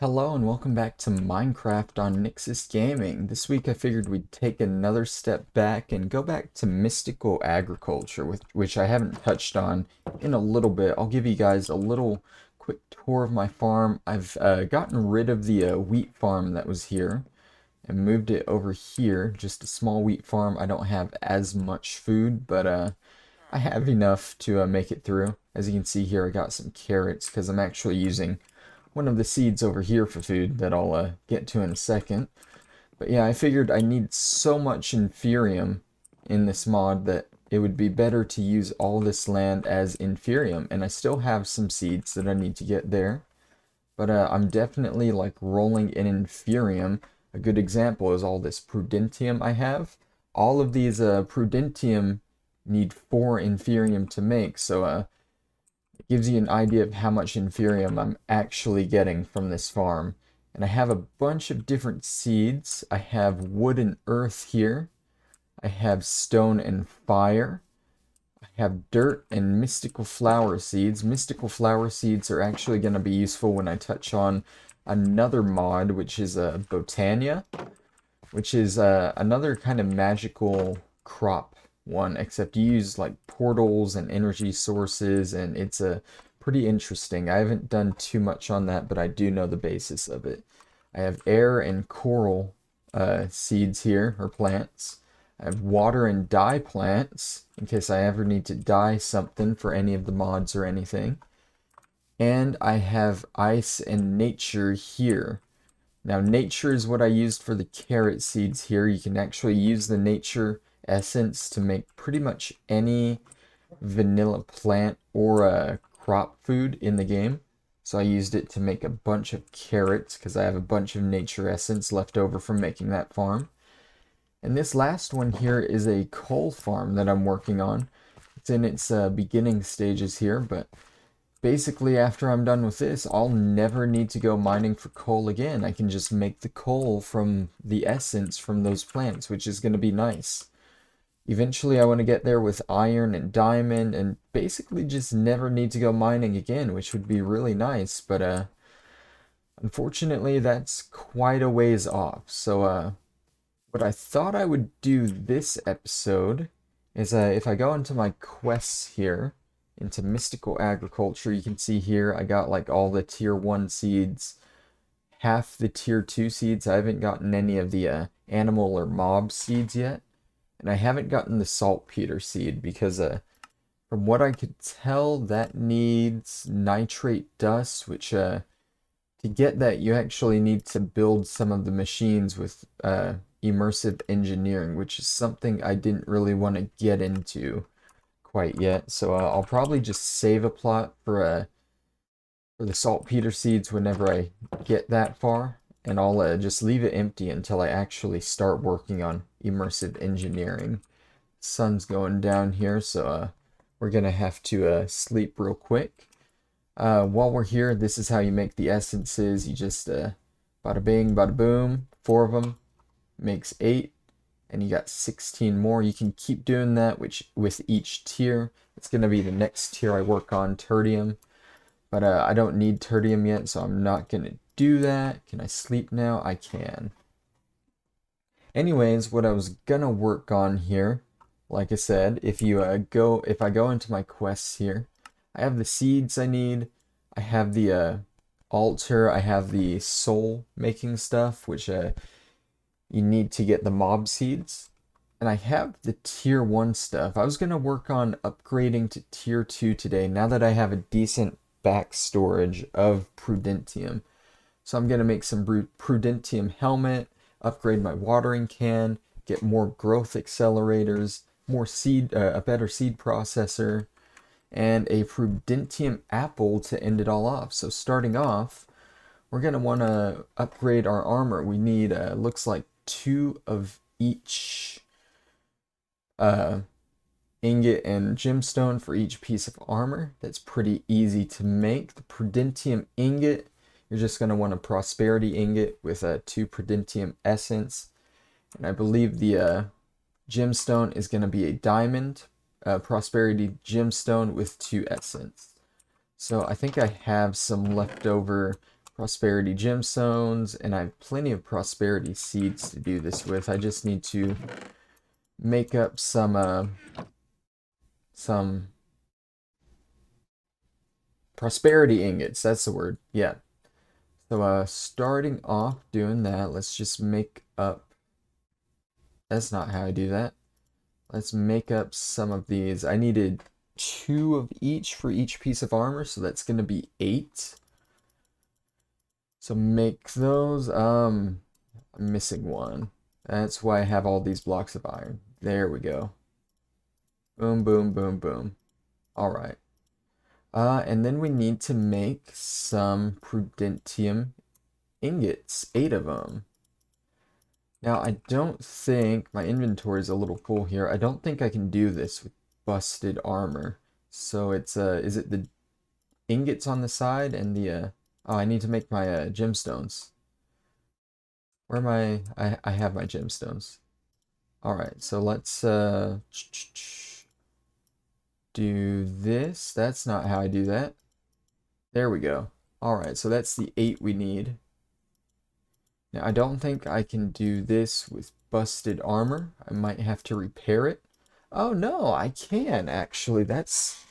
Hello and welcome back to Minecraft on Nyxus Gaming. This week I figured we'd take another step back and go back to mystical agriculture, which I haven't touched on in a little bit. I'll give you guys a little quick tour of my farm. I've gotten rid of the wheat farm that was here and moved it over here, just a small wheat farm. I don't have as much food, but I have enough to make it through. As you can see here, I got some carrots because I'm actually using one of the seeds over here for food that I'll get to in a second. But yeah, I figured I need so much Inferium in this mod that it would be better to use all this land as Inferium. And I still have some seeds that I need to get there. But I'm definitely like rolling in Inferium. A good example is all this Prudentium I have. All of these Prudentium need 4 Inferium to make, so it gives you an idea of how much Inferium I'm actually getting from this farm. And I have a bunch of different seeds. I have wood and earth here. I have stone and fire. I have dirt and mystical flower seeds. Mystical flower seeds are actually going to be useful when I touch on another mod, which is Botania, which is another kind of magical crop one, except you use like portals and energy sources, and it's pretty interesting. I haven't done too much on that, but I do know the basis of it. I have air and coral seeds here, or plants. I have water and dye plants, in case I ever need to dye something for any of the mods or anything. And I have ice and nature here. Now, nature is what I used for the carrot seeds here. You can actually use the nature essence to make pretty much any vanilla plant or crop food in the game. So I used it to make a bunch of carrots because I have a bunch of nature essence left over from making that farm. And this last one here is a coal farm that I'm working on. It's in its beginning stages here, but basically after I'm done with this, I'll never need to go mining for coal again. I can just make the coal from the essence from those plants, which is going to be nice. Eventually I want to get there with iron and diamond and basically just never need to go mining again, which would be really nice, but unfortunately that's quite a ways off. So what I thought I would do this episode is if I go into my quests here, into mystical agriculture, you can see here I got like all the tier 1 seeds, half the tier 2 seeds. I haven't gotten any of the animal or mob seeds yet. And I haven't gotten the saltpeter seed because from what I could tell, that needs nitrate dust, which to get that you actually need to build some of the machines with immersive engineering, which is something I didn't really want to get into quite yet. So I'll probably just save a plot for the saltpeter seeds whenever I get that far. And I'll just leave it empty until I actually start working on immersive engineering. Sun's going down here, so we're gonna have to sleep real quick. While we're here, this is how you make the essences. You just bada bing, bada boom, 4 of them makes 8, and you got 16 more. You can keep doing that, which with each tier. It's gonna be the next tier I work on, tertium. But I don't need tertium yet, so I'm not gonna do that. Can I sleep now? I can. Anyways, what I was gonna work on here, like I said, if I go into my quests here, I have the seeds I need. I have the altar. I have the soul making stuff, which you need to get the mob seeds. And I have the tier 1 stuff. I was gonna work on upgrading to tier 2 today, now that I have a decent back storage of Prudentium. So I'm going to make some Prudentium helmet, upgrade my watering can, get more growth accelerators, more seed, a better seed processor, and a Prudentium Apple to end it all off. So starting off, we're going to want to upgrade our armor. We need, looks like 2 of each ingot and gemstone for each piece of armor. That's pretty easy to make. The Predentium ingot, you're just going to want a prosperity ingot with a 2 Predentium essence. And I believe the gemstone is going to be a diamond prosperity gemstone with 2 essence. So I think I have some leftover prosperity gemstones, and I have plenty of prosperity seeds to do this with. I just need to make up some prosperity ingots. That's the word. Yeah. So starting off doing that, let's just make up. That's not how I do that. Let's make up some of these. I needed 2 of each for each piece of armor, so that's going to be 8. So make those. I'm missing one. That's why I have all these blocks of iron. There we go. Boom, boom, boom, boom. All right. And then we need to make some Prudentium ingots, 8 of them. Now, I don't think my inventory is a little full here. I don't think I can do this with busted armor. So it's is it the ingots on the side and the oh, I need to make my gemstones. Where am I have my gemstones. All right, so let's do this. That's not how I do that. There we go. All right, so that's the 8 we need. Now, I don't think I can do this with busted armor. I might have to repair it. Oh no, I can actually. That's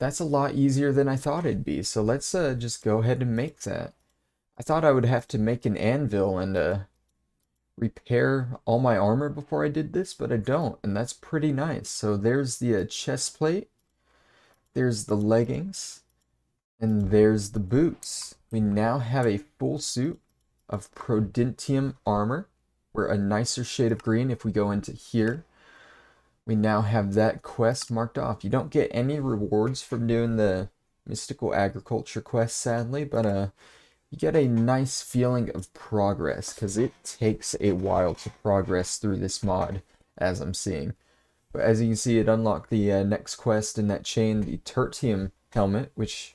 a lot easier than I thought it'd be. So let's just go ahead and make that. I thought I would have to make an anvil and repair all my armor before I did this, but I don't, and that's pretty nice. So there's the chest plate, there's the leggings, and there's the boots. We now have a full suit of Prudentium armor. We're a nicer shade of green. If we go into here, we now have that quest marked off. You don't get any rewards from doing the mystical agriculture quest, sadly, but you get a nice feeling of progress, because it takes a while to progress through this mod, as I'm seeing. But as you can see, it unlocked the next quest in that chain, the Tertium helmet, which,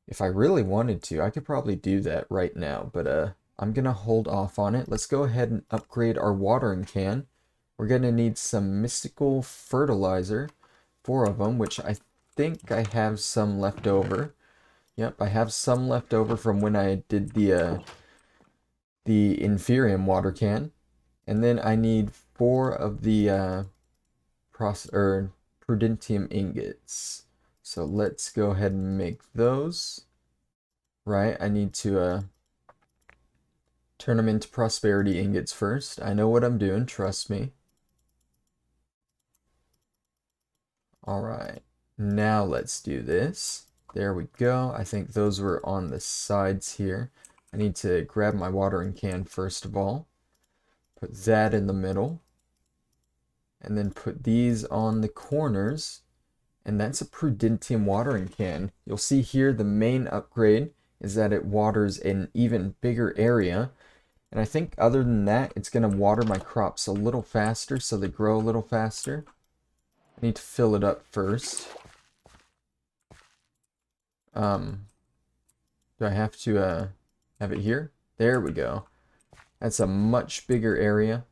if I really wanted to, I could probably do that right now, but I'm going to hold off on it. Let's go ahead and upgrade our watering can. We're going to need some mystical fertilizer, 4 of them, which I think I have some left over. Yep, I have some left over from when I did the Inferium water can. And then I need 4 of the Prudentium ingots. So let's go ahead and make those. Right, I need to turn them into prosperity ingots first. I know what I'm doing, trust me. Alright, now let's do this. There we go. I think those were on the sides here. I need to grab my watering can first of all. Put that in the middle. And then put these on the corners. And that's a Prudentium watering can. You'll see here the main upgrade is that it waters an even bigger area. And I think other than that, it's going to water my crops a little faster so they grow a little faster. I need to fill it up first. Do I have to have it here? There we go. That's a much bigger area.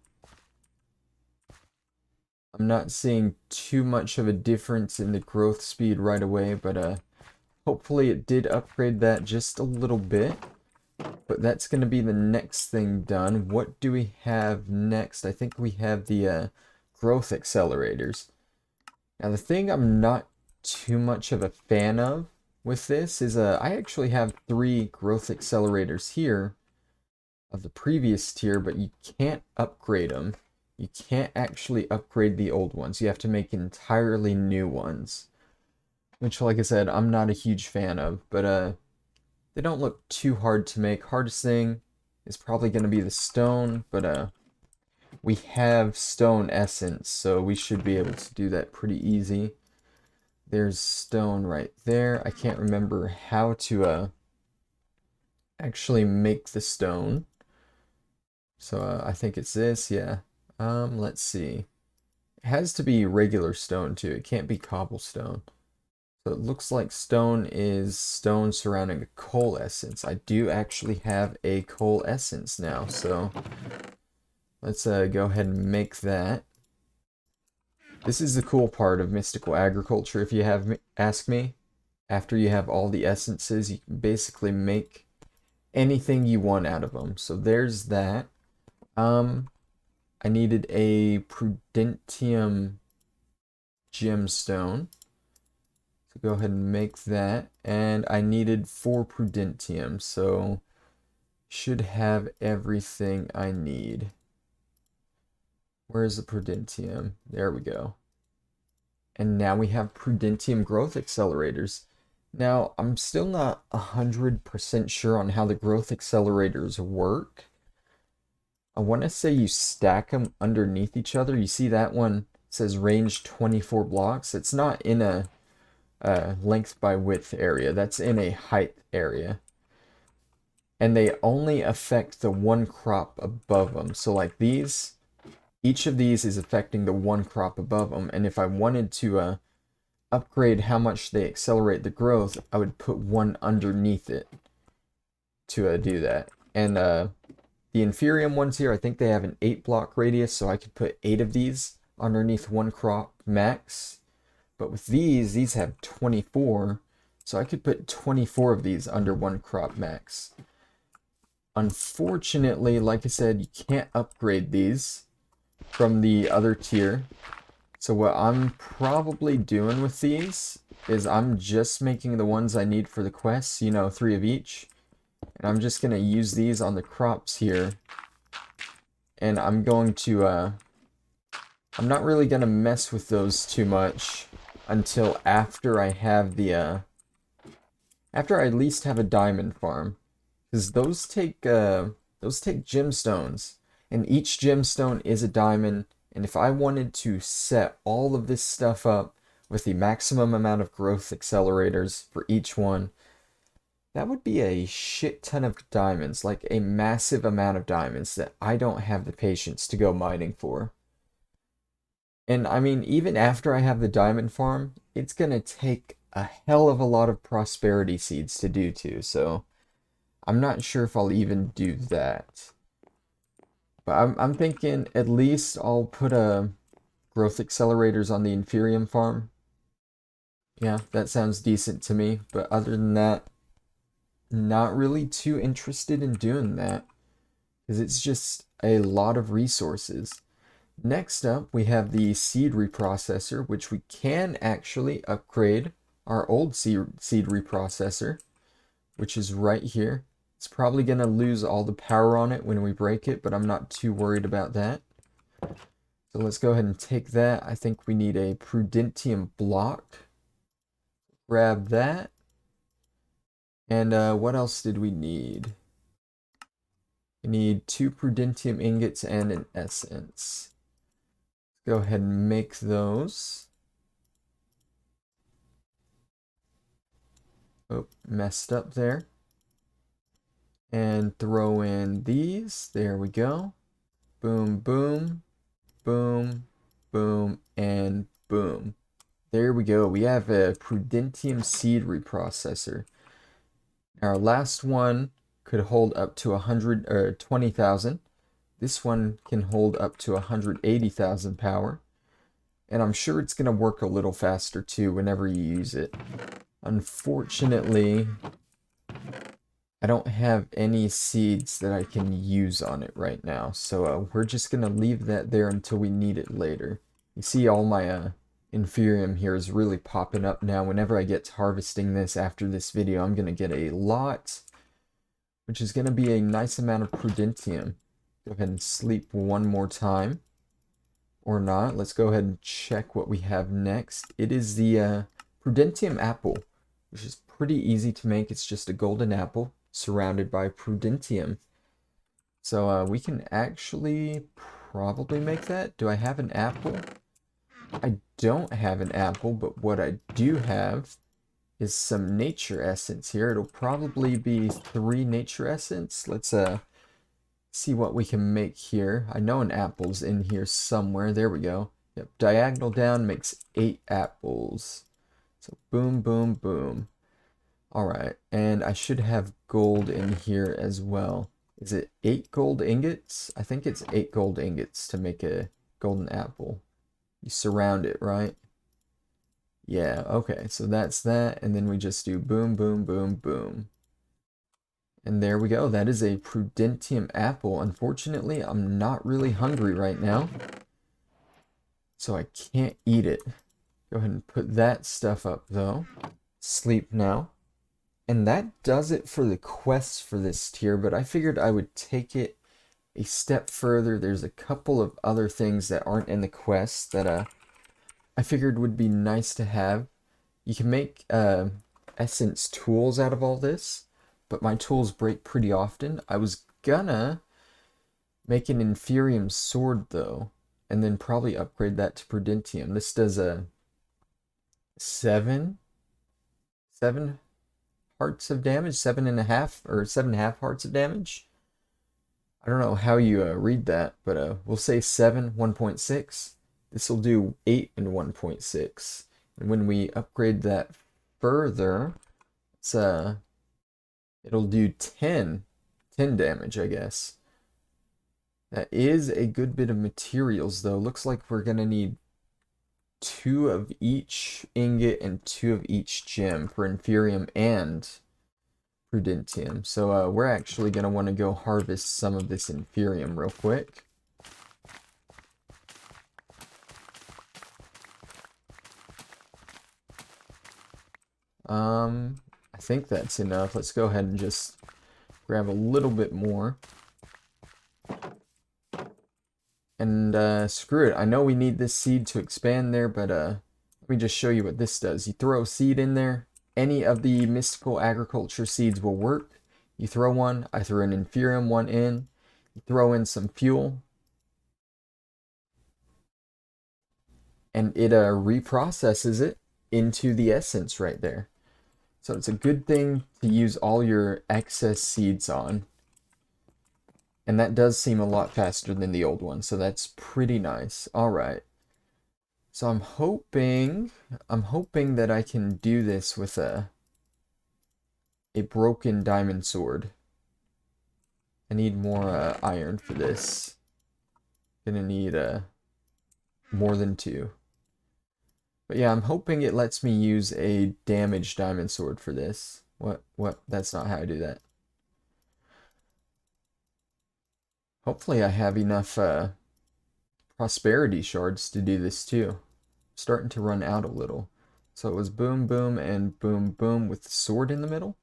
I'm not seeing too much of a difference in the growth speed right away, but hopefully it did upgrade that just a little bit. But that's going to be the next thing done. What do we have next? I think we have the growth accelerators. Now the thing I'm not too much of a fan of with this is I actually have 3 growth accelerators here of the previous tier, but you can't upgrade them. You can't actually upgrade the old ones. You have to make entirely new ones. Which, like I said, I'm not a huge fan of, but they don't look too hard to make. Hardest thing is probably going to be the stone, but we have stone essence, so we should be able to do that pretty easy. There's stone right there. I can't remember how to actually make the stone. So I think it's this, yeah. Let's see. It has to be regular stone too. It can't be cobblestone. So it looks like stone is stone surrounding a coal essence. I do actually have a coal essence now, so let's go ahead and make that. This is the cool part of mystical agriculture, if you ask me. After you have all the essences, you can basically make anything you want out of them. So there's that. I needed a Prudentium gemstone. So go ahead and make that. And I needed 4 Prudentium, so should have everything I need. Where's the Predentium? There we go. And now we have Prudentium growth accelerators. Now, I'm still not 100% sure on how the growth accelerators work. I want to say you stack them underneath each other. You see that one says range 24 blocks. It's not in a length by width area. That's in a height area. And they only affect the one crop above them. So like these, each of these is affecting the one crop above them. And if I wanted to upgrade how much they accelerate the growth, I would put one underneath it to do that. And the Inferium ones here, I think they have an 8 block radius, so I could put 8 of these underneath one crop max. But with these have 24, so I could put 24 of these under one crop max. Unfortunately, like I said, you can't upgrade these from the other tier. So what I'm probably doing with these is I'm just making the ones I need for the quests, you know, 3 of each. And I'm just going to use these on the crops here. And I'm going to, I'm not really going to mess with those too much until after I have the, after I at least have a diamond farm. Because those take gemstones. And each gemstone is a diamond. And if I wanted to set all of this stuff up with the maximum amount of growth accelerators for each one, that would be a shit ton of diamonds, like a massive amount of diamonds that I don't have the patience to go mining for. And I mean, even after I have the diamond farm, it's gonna take a hell of a lot of prosperity seeds to do too, so I'm not sure if I'll even do that. But I'm thinking at least I'll put growth accelerators on the Inferium farm. Yeah, that sounds decent to me. But other than that, not really too interested in doing that. Because it's just a lot of resources. Next up, we have the seed reprocessor, which we can actually upgrade our old seed reprocessor, which is right here. It's probably going to lose all the power on it when we break it, but I'm not too worried about that. So let's go ahead and take that. I think we need a Prudentium block. Grab that. And what else did we need? We need 2 Prudentium ingots and an essence. Let's go ahead and make those. Oh, messed up there. And throw in these. There we go. Boom, boom, boom, boom, and boom. There we go. We have a Prudentium seed reprocessor. Our last one could hold up to 120,000. This one can hold up to 180,000 power. And I'm sure it's going to work a little faster too whenever you use it. Unfortunately, I don't have any seeds that I can use on it right now, so we're just going to leave that there until we need it later. You see all my Inferium here is really popping up now. Whenever I get to harvesting this after this video, I'm going to get a lot, which is going to be a nice amount of Prudentium. Go ahead and sleep one more time, or not. Let's go ahead and check what we have next. It is the Prudentium Apple, which is pretty easy to make. It's just a golden apple surrounded by Prudentium. So we can actually probably make that. Do I have an apple? I don't have an apple, but what I do have is some nature essence here. It'll probably be 3 nature essence. Let's see what we can make here. I know an apple's in here somewhere. There we go. Yep, diagonal down makes 8 apples. So boom, boom, boom. Alright, and I should have gold in here as well. Is it 8 gold ingots? I think it's 8 gold ingots to make a golden apple. You surround it, right? Yeah, okay, so that's that, and then we just do boom, boom, boom, boom. And there we go. That is a Prudentium Apple. Unfortunately, I'm not really hungry right now, so I can't eat it. Go ahead and put that stuff up, though. Sleep now. And that does it for the quests for this tier, but I figured I would take it a step further. There's a couple of other things that aren't in the quests that I figured would be nice to have. You can make essence tools out of all this, but my tools break pretty often. I was gonna make an Inferium sword though, and then probably upgrade that to Predentium. This does a seven hearts of damage, 7.5 or 7.5 hearts of damage. I don't know how you read that, but we'll say 7, 1.6. This will do 8 and 1.6. And when we upgrade that further, it's it'll do 10 damage, I guess. That is a good bit of materials, though. Looks like we're gonna need 2 of each ingot and 2 of each gem for Inferium and Prudentium. So we're actually going to want to go harvest some of this Inferium real quick. I think that's enough. Let's go ahead and just grab a little bit more. And screw it. I know we need this seed to expand there, but let me just show you what this does. You throw a seed in there. Any of the mystical agriculture seeds will work. You throw one. I threw an Inferium one in. You throw in some fuel. And it reprocesses it into the essence right there. So it's a good thing to use all your excess seeds on. And that does seem a lot faster than the old one, so that's pretty nice. All right. So I'm hoping that I can do this with a broken diamond sword. I need more iron for this. Gonna need more than 2. But yeah, I'm hoping it lets me use a damaged diamond sword for this. What? That's not how I do that. Hopefully I have enough prosperity shards to do this too. Starting to run out a little. So it was boom, boom, and boom, boom with the sword in the middle.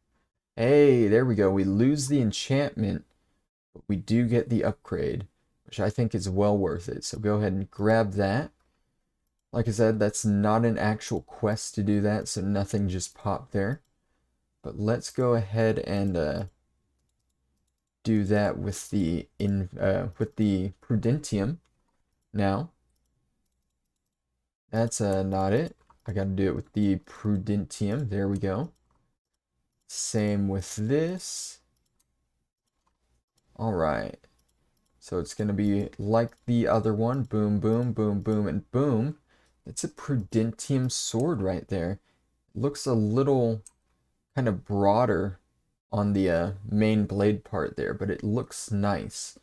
Hey, there we go. We lose the enchantment, but we do get the upgrade, which I think is well worth it. So go ahead and grab that. Like I said, that's not an actual quest to do that, so nothing just popped there. But let's go ahead and do that with the Prudentium now. That's not it. I got to do it with the Prudentium. There we go. Same with this. All right. So it's going to be like the other one. Boom, boom, boom, boom, and boom. It's a Prudentium sword right there. It looks a little kind of broader on the main blade part there, but it looks nice.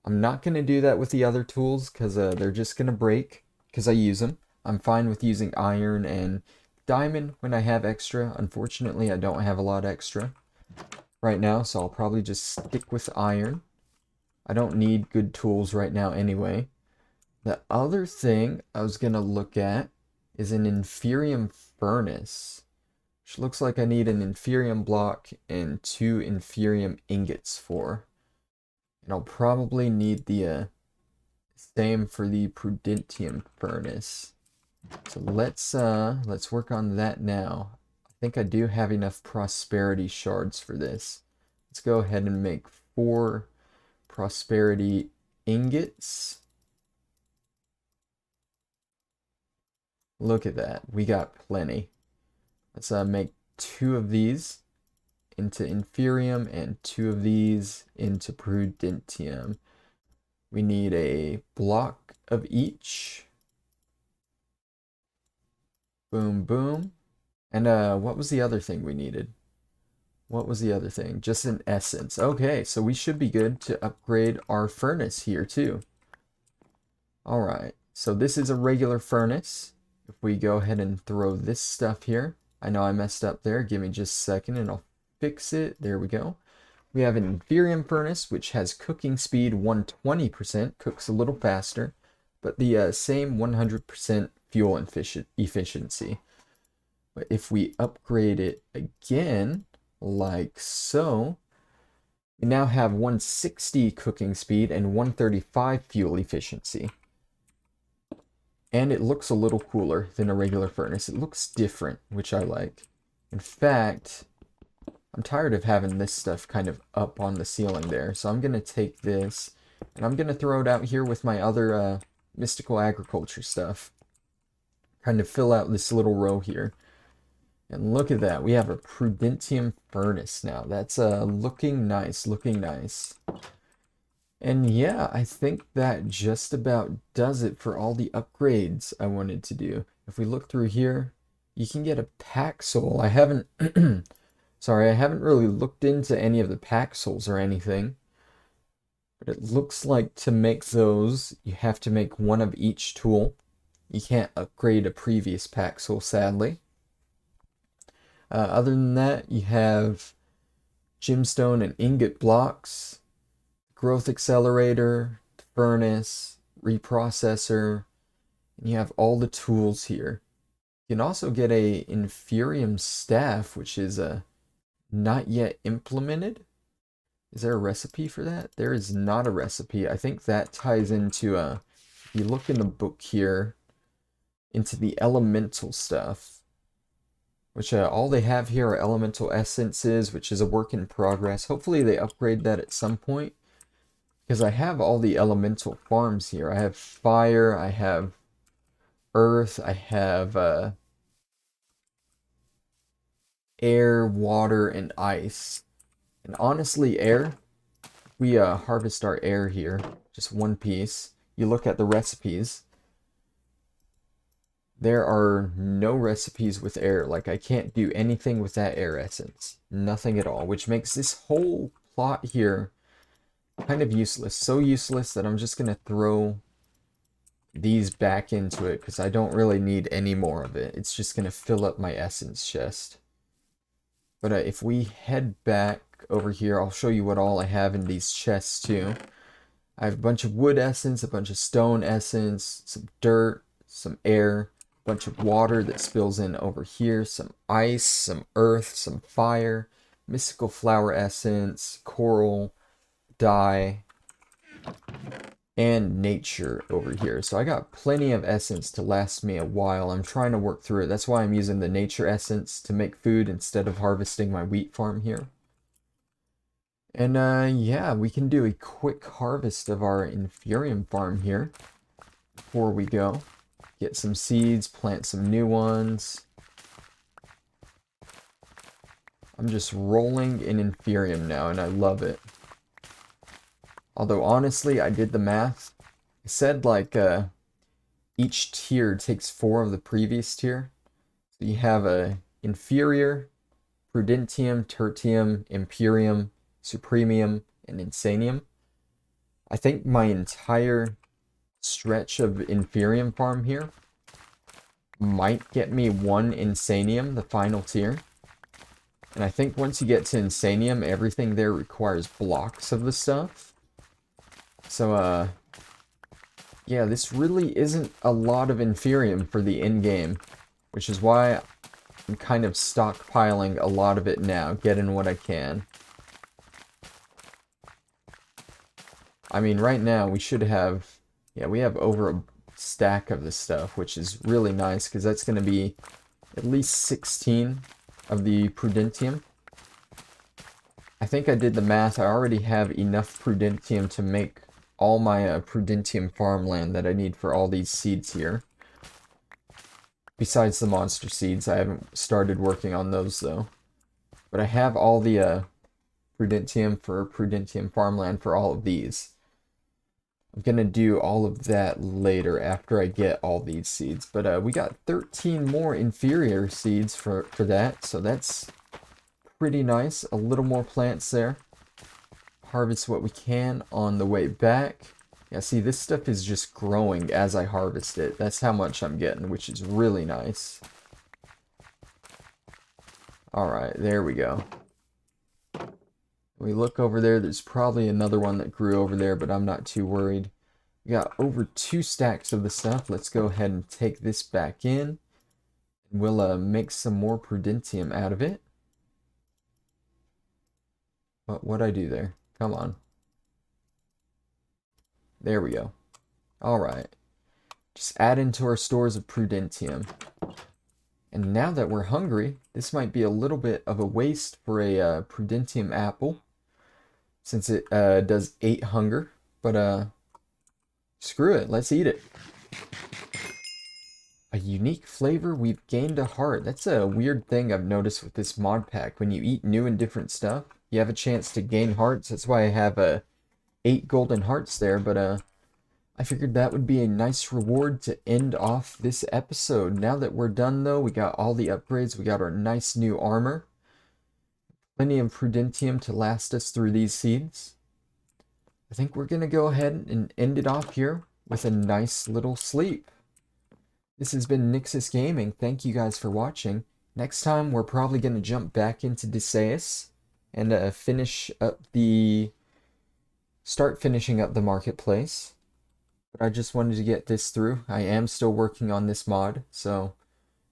I'm not going to do that with the other tools because they're just going to break because I use them. I'm fine with using iron and diamond when I have extra. Unfortunately, I don't have a lot extra right now, so I'll probably just stick with iron. I don't need good tools right now anyway. The other thing I was going to look at is an Inferium Furnace, which looks like I need an Inferium block and 2 Inferium Ingots for. And I'll probably need the same for the Prudentium Furnace. So let's work on that now. I think I do have enough prosperity shards for this. Let's go ahead and make 4 prosperity ingots. Look at that. We got plenty. Let's make 2 of these into Inferium and 2 of these into Prudentium. We need a block of each. Boom, boom. And what was the other thing we needed? What was the other thing? Just an essence. Okay, so we should be good to upgrade our furnace here too. All right, so this is a regular furnace. If we go ahead and throw this stuff here, I know I messed up there. Give me just a second and I'll fix it. There we go. We have an Inferium Furnace, which has cooking speed 120%, cooks a little faster, but the same 100% fuel efficiency. But if we upgrade it again, like so, we now have 160 cooking speed and 135 fuel efficiency. And it looks a little cooler than a regular furnace. It looks different, which I like. In fact, I'm tired of having this stuff kind of up on the ceiling there. So I'm going to take this and I'm going to throw it out here with my other mystical agriculture stuff. Kind of fill out this little row here. And look at that. We have a Prudentium Furnace now. That's looking nice, looking nice. And yeah, I think that just about does it for all the upgrades I wanted to do. If we look through here, you can get a pack soul. I haven't, sorry, I haven't really looked into any of the pack souls or anything. But it looks like to make those, you have to make one of each tool. You can't upgrade a previous pack soul, sadly. Other than that, you have gemstone and ingot blocks, growth accelerator, furnace, reprocessor, and you have all the tools here. You can also get a Inferium staff, which is not yet implemented. Is there a recipe for that? There is not a recipe. I think that ties into, if you look in the book here, into the elemental stuff. Which all they have here are elemental essences, which is a work in progress. Hopefully they upgrade that at some point. Because I have all the elemental farms here. I have fire, I have earth, I have air, water, and ice. And honestly, air, we harvest our air here, just one piece. You look at the recipes. There are no recipes with air. Like, I can't do anything with that air essence. Nothing at all. Which makes this whole plot here kind of useless. So useless that I'm just going to throw these back into it. Because I don't really need any more of it. It's just going to fill up my essence chest. But if we head back over here, I'll show you what all I have in these chests too. I have a bunch of wood essence, a bunch of stone essence, some dirt, some air, bunch of water that spills in over here, some ice, some earth, some fire, mystical flower essence, coral, dye, and nature over here. So I got plenty of essence to last me a while. I'm trying to work through it. That's why I'm using the nature essence to make food instead of harvesting my wheat farm here. And yeah, we can do a quick harvest of our Inferium farm here before we go. Get some seeds, plant some new ones. I'm just rolling in Inferium now, and I love it. Although, honestly, I did the math. I said, like, each tier takes 4 of the previous tier. So you have a Inferior, Prudentium, Tertium, Imperium, Supremium, and Insanium. I think my entire stretch of Inferium farm here might get me 1 Insanium, the final tier. And I think once you get to Insanium, everything there requires blocks of the stuff. So, yeah, this really isn't a lot of Inferium for the end game, which is why I'm kind of stockpiling a lot of it now, getting what I can. I mean, right now we should have, yeah, we have over a stack of this stuff, which is really nice, because that's going to be at least 16 of the Prudentium. I think I did the math. I already have enough Prudentium to make all my Prudentium farmland that I need for all these seeds here. Besides the monster seeds, I haven't started working on those though. But I have all the Prudentium for Prudentium farmland for all of these. I'm going to do all of that later after I get all these seeds. But we got 13 more inferior seeds for that, so that's pretty nice. A little more plants there. Harvest what we can on the way back. Yeah, see, this stuff is just growing as I harvest it. That's how much I'm getting, which is really nice. Alright, there we go. We look over there, there's probably another one that grew over there, but I'm not too worried. We got over 2 stacks of the stuff. Let's go ahead and take this back in. We'll make some more Prudentium out of it. What'd I do there? Come on. There we go. Alright. Just add into our stores of Prudentium. And now that we're hungry, this might be a little bit of a waste for a Prudentium Apple, since it does 8 hunger. But screw it, let's eat it. A unique flavor, we've gained a heart. That's a weird thing I've noticed with this mod pack. When you eat new and different stuff, you have a chance to gain hearts. That's why I have 8 golden hearts there, but I figured that would be a nice reward to end off this episode. Now that we're done though, we got all the upgrades, we got our nice new armor. Plenty of Prudentium to last us through these seeds. I think we're going to go ahead and end it off here with a nice little sleep. This has been Nyxus Gaming. Thank you guys for watching. Next time, we're probably going to jump back into Deseus and start finishing up the marketplace. But I just wanted to get this through. I am still working on this mod, so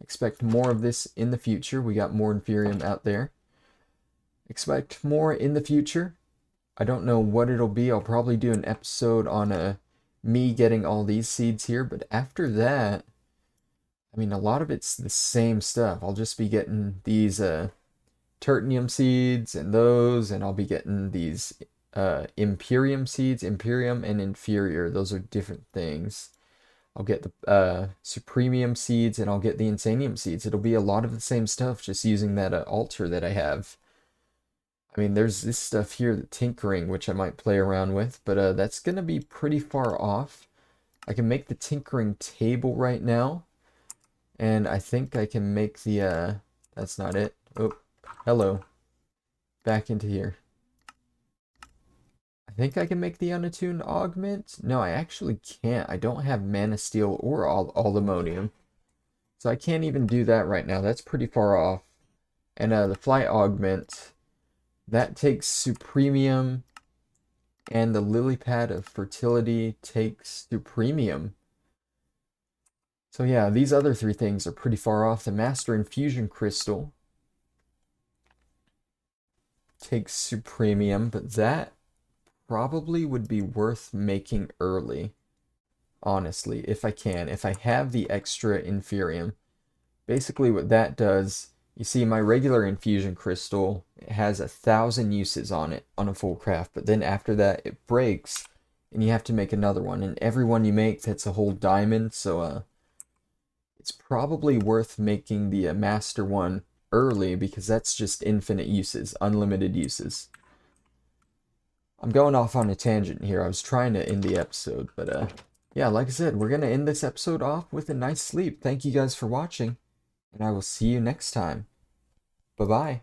expect more of this in the future. We got more Inferium out there. Expect more in the future. I don't know what it'll be. I'll probably do an episode on me getting all these seeds here, but after that, I mean, a lot of it's the same stuff. I'll just be getting these Tertium seeds and those, and I'll be getting these Imperium seeds, Imperium and Inferior. Those are different things. I'll get the Supremium seeds, and I'll get the Insanium seeds. It'll be a lot of the same stuff, just using that altar that I have. I mean, there's this stuff here, the Tinkering, which I might play around with, but that's going to be pretty far off. I can make the Tinkering table right now, and I think I can make the, that's not it. Oh, hello. Back into here. I think I can make the unattuned augment. No, I actually can't. I don't have mana steel or aluminum. So I can't even do that right now. That's pretty far off. And the fly augment, that takes supremium, and the lily pad of fertility takes supremium. So yeah, these other 3 things are pretty far off. The master infusion crystal takes supremium, but that probably would be worth making early, honestly, if I can. If I have the extra Inferium. Basically what that does, you see my regular infusion crystal, it has 1,000 uses on it on a full craft, but then after that it breaks and you have to make another one, and every one you make, that's a whole diamond. So it's probably worth making the master one early, because that's just infinite uses, unlimited uses. I'm going off on a tangent here. I was trying to end the episode, but yeah, like I said, we're going to end this episode off with a nice sleep. Thank you guys for watching, and I will see you next time. Bye-bye.